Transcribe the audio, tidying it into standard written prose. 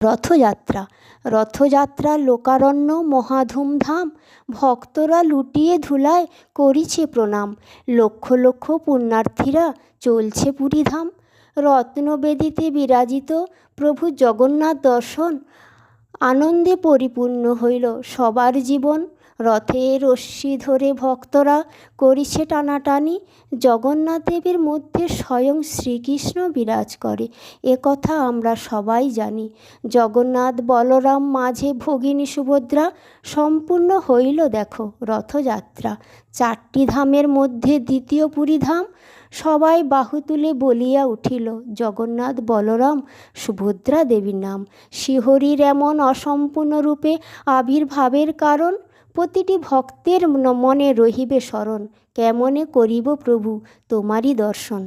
রথযাত্রা। রথযাত্রা লোকারণ্য মহাধুমধাম, ভক্তরা লুটিয়ে ধুলায় করিছে প্রণাম। লক্ষ লক্ষ পুণ্যার্থীরা চলছে পুরীধাম। রত্নবেদিতে বিরাজিত প্রভু জগন্নাথ দর্শন, আনন্দে পরিপূর্ণ হইল সবার জীবন। রথের রশ্মি ধরে ভক্তরা করিছে টানাটানি, জগন্নাথ দেবের মধ্যে স্বয়ং শ্রীকৃষ্ণ বিরাজ করে, এ কথা আমরা সবাই জানি। জগন্নাথ বলরাম মাঝে ভগিনী সুভদ্রা, সম্পূর্ণ হইল দেখো রথযাত্রা। 4টি ধামের মধ্যে দ্বিতীয় পুরীধাম, সবাই বাহু তুলে বলিয়া উঠিল জগন্নাথ বলরাম সুভদ্রা দেবীর নাম। শ্রীহরির এমন অসম্পূর্ণ রূপে আবির্ভাবের কারণ, প্রতিটি ভক্তের মনে রহিবে স্মরণ, কেমনে করিব প্রভু তোমারই দর্শন।